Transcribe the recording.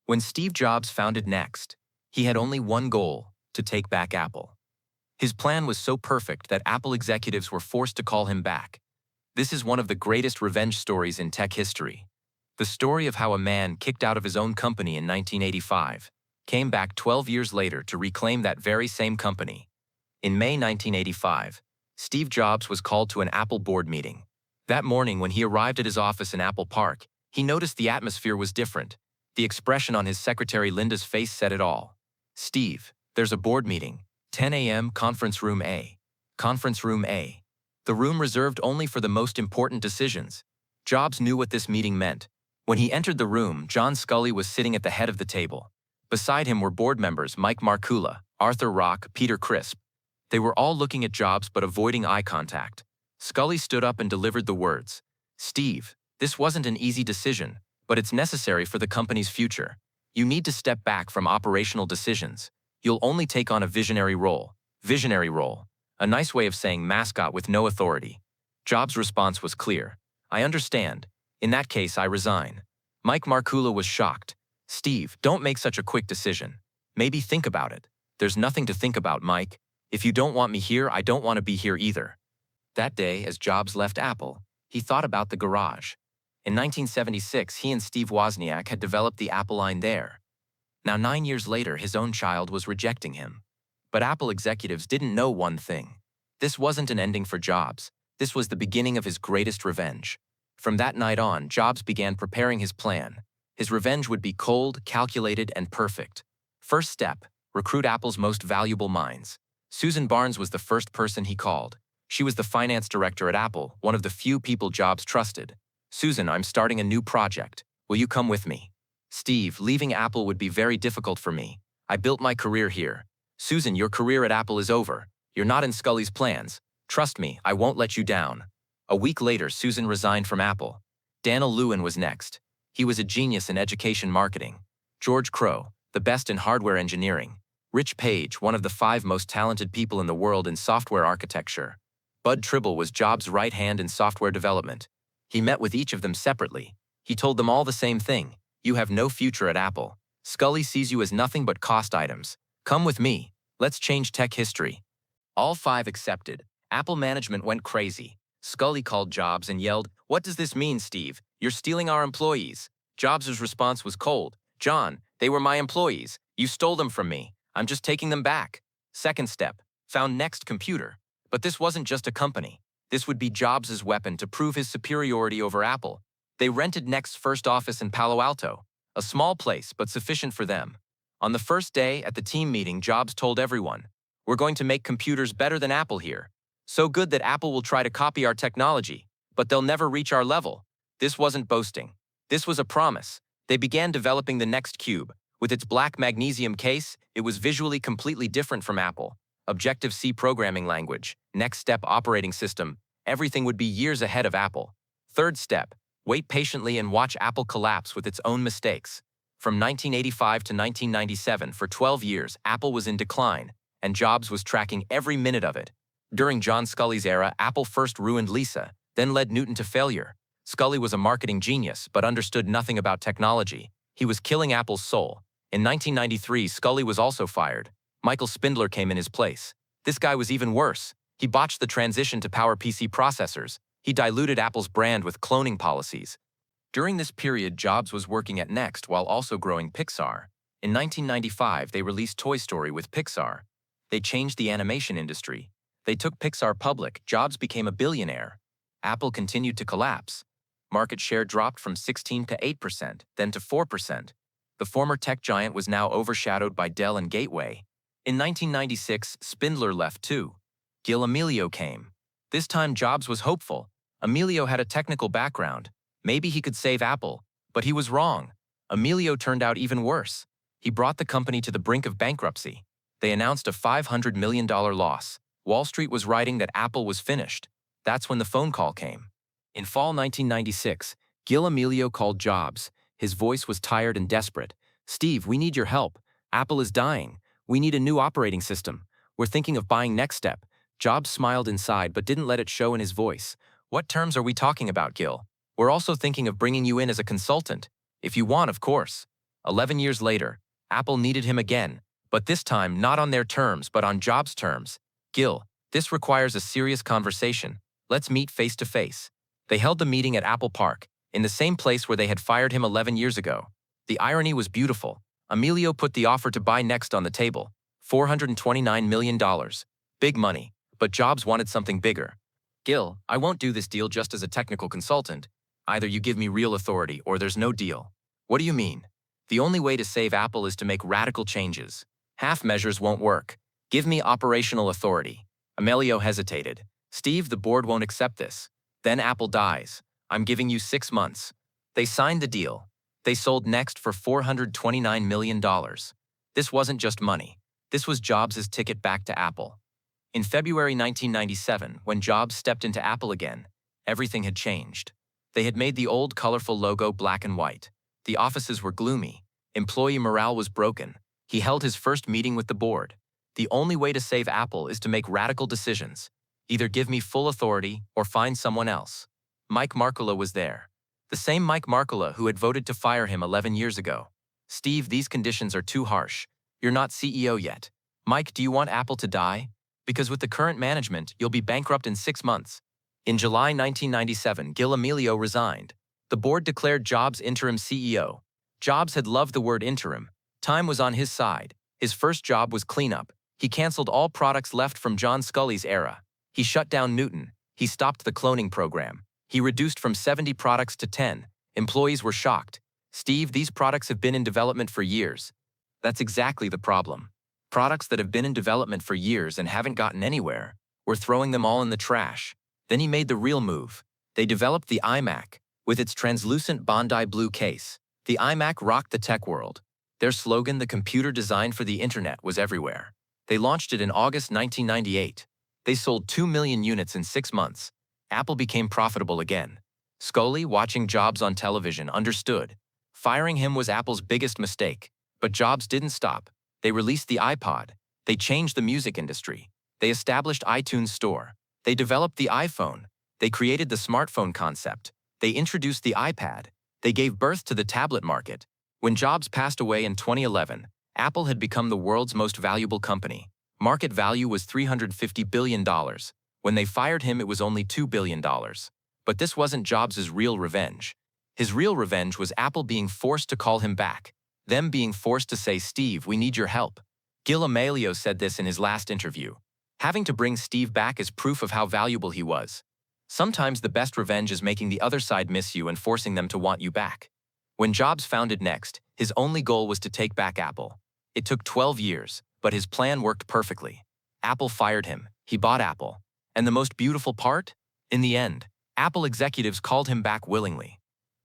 When Steve Jobs founded Next, he had only one goal: to take back Apple. His plan was so perfect that Apple executives were forced to call him back. This is one of the greatest revenge stories in tech history. The story of how a man kicked out of his own company in 1985 came back 12 years later to reclaim that very same company. In May 1985, Steve Jobs was called to an Apple board meeting. That morning, when he arrived at his office in Apple Park, he noticed the atmosphere was different. The expression on his secretary Linda's face said it all. "Steve, there's a board meeting. 10 a.m. Conference Room A. Conference Room A." The room reserved only for the most important decisions. Jobs knew what this meeting meant. When he entered the room, John Sculley was sitting at the head of the table. Beside him were board members Mike Markula, Arthur Rock, Peter Crisp. They were all looking at Jobs but avoiding eye contact. Sculley stood up and delivered the words. "Steve, this wasn't an easy decision, but it's necessary for the company's future. You need to step back from operational decisions. You'll only take on a visionary role." Visionary role. A nice way of saying mascot with no authority. Jobs' response was clear. "I understand. In that case, I resign." Mike Markula was shocked. "Steve, don't make such a quick decision. Maybe think about it." "There's nothing to think about, Mike. If you don't want me here, I don't want to be here either." That day, as Jobs left Apple, he thought about the garage. In 1976, he and Steve Wozniak had developed the Apple line there. Now, 9 years later, his own child was rejecting him. But Apple executives didn't know one thing. This wasn't an ending for Jobs. This was the beginning of his greatest revenge. From that night on, Jobs began preparing his plan. His revenge would be cold, calculated, and perfect. First step: recruit Apple's most valuable minds. Susan Barnes was the first person he called. She was the finance director at Apple, one of the few people Jobs trusted. "Susan, I'm starting a new project. Will you come with me?" "Steve, leaving Apple would be very difficult for me. I built my career here." "Susan, your career at Apple is over. You're not in Sculley's plans. Trust me, I won't let you down." A week later, Susan resigned from Apple. Daniel Lewin was next. He was a genius in education marketing. George Crow, the best in hardware engineering. Rich Page, one of the 5 most talented people in the world in software architecture. Bud Tribble was Jobs' right hand in software development. He met with each of them separately. He told them all the same thing: "You have no future at Apple. Sculley sees you as nothing but cost items. Come with me. Let's change tech history." All 5 accepted. Apple management went crazy. Sculley called Jobs and yelled, "What does this mean, Steve? You're stealing our employees." Jobs' response was cold. "John, they were my employees. You stole them from me. I'm just taking them back." Second step: found Next Computer. But this wasn't just a company. This would be Jobs' weapon to prove his superiority over Apple. They rented Next's first office in Palo Alto, a small place but sufficient for them. On the first day at the team meeting, Jobs told everyone, "We're going to make computers better than Apple here. So good that Apple will try to copy our technology, but they'll never reach our level." This wasn't boasting. This was a promise. They began developing the Next Cube. With its black magnesium case, it was visually completely different from Apple. Objective-C programming language, Next Step operating system, everything would be years ahead of Apple. Third step: wait patiently and watch Apple collapse with its own mistakes. From 1985 to 1997, for 12 years, Apple was in decline, and Jobs was tracking every minute of it. During John Sculley's era, Apple first ruined Lisa, then led Newton to failure. Sculley was a marketing genius, but understood nothing about technology. He was killing Apple's soul. In 1993, Sculley was also fired. Michael Spindler came in his place. This guy was even worse. He botched the transition to PowerPC processors. He diluted Apple's brand with cloning policies. During this period, Jobs was working at Next while also growing Pixar. In 1995, they released Toy Story with Pixar. They changed the animation industry. They took Pixar public. Jobs became a billionaire. Apple continued to collapse. Market share dropped from 16 to 8%, then to 4%. The former tech giant was now overshadowed by Dell and Gateway. In 1996, Spindler left too. Gil Amelio came. This time, Jobs was hopeful. Amelio had a technical background. Maybe he could save Apple, but he was wrong. Amelio turned out even worse. He brought the company to the brink of bankruptcy. They announced a $500 million loss. Wall Street was writing that Apple was finished. That's when the phone call came. In fall 1996, Gil Amelio called Jobs. His voice was tired and desperate. "Steve, we need your help. Apple is dying. We need a new operating system. We're thinking of buying NextStep." Jobs smiled inside but didn't let it show in his voice. "What terms are we talking about, Gil? We're also thinking of bringing you in as a consultant. If you want, of course." 11 years later, Apple needed him again, but this time not on their terms but on Jobs' terms. Gil, this requires a serious conversation. Let's meet face to face. They held the meeting at Apple Park, in the same place where they had fired him 11 years ago. The irony was beautiful. Emilio put the offer to buy Next on the table, $429 million. Big money, but Jobs wanted something bigger. Gil, I won't do this deal just as a technical consultant. Either you give me real authority or there's no deal. What do you mean? The only way to save Apple is to make radical changes. Half measures won't work. Give me operational authority. Emilio hesitated. Steve, the board won't accept this. Then Apple dies. I'm giving you 6 months. They signed the deal. They sold Next for $429 million. This wasn't just money. This was Jobs' ticket back to Apple. In February 1997, when Jobs stepped into Apple again, everything had changed. They had made the old colorful logo black and white. The offices were gloomy. Employee morale was broken. He held his first meeting with the board. The only way to save Apple is to make radical decisions. Either give me full authority or find someone else. Mike Markkula was there. The same Mike Markkula who had voted to fire him 11 years ago. Steve, these conditions are too harsh. You're not CEO yet. Mike, do you want Apple to die? Because with the current management, you'll be bankrupt in 6 months. In July 1997, Gil Emilio resigned. The board declared Jobs interim CEO. Jobs had loved the word interim. Time was on his side. His first job was cleanup. He canceled all products left from John Scully's era. He shut down Newton. He stopped the cloning program. He reduced from 70 products to 10. Employees were shocked. Steve, these products have been in development for years. That's exactly the problem. Products that have been in development for years and haven't gotten anywhere, we're throwing them all in the trash. Then he made the real move. They developed the iMac, with its translucent Bondi blue case. The iMac rocked the tech world. Their slogan, the computer designed for the internet, was everywhere. They launched it in August 1998. They sold 2 million units in 6 months. Apple became profitable again. Scully, watching Jobs on television, understood. Firing him was Apple's biggest mistake. But Jobs didn't stop. They released the iPod. They changed the music industry. They established iTunes Store. They developed the iPhone. They created the smartphone concept. They introduced the iPad. They gave birth to the tablet market. When Jobs passed away in 2011, Apple had become the world's most valuable company. Market value was $350 billion. When they fired him, it was only $2 billion. But this wasn't Jobs' real revenge. His real revenge was Apple being forced to call him back. Them being forced to say, Steve, we need your help. Gil Emilio said this in his last interview. Having to bring Steve back is proof of how valuable he was. Sometimes the best revenge is making the other side miss you and forcing them to want you back. When Jobs founded Next, his only goal was to take back Apple. It took 12 years, but his plan worked perfectly. Apple fired him. He bought Apple. And the most beautiful part? In the end, Apple executives called him back willingly.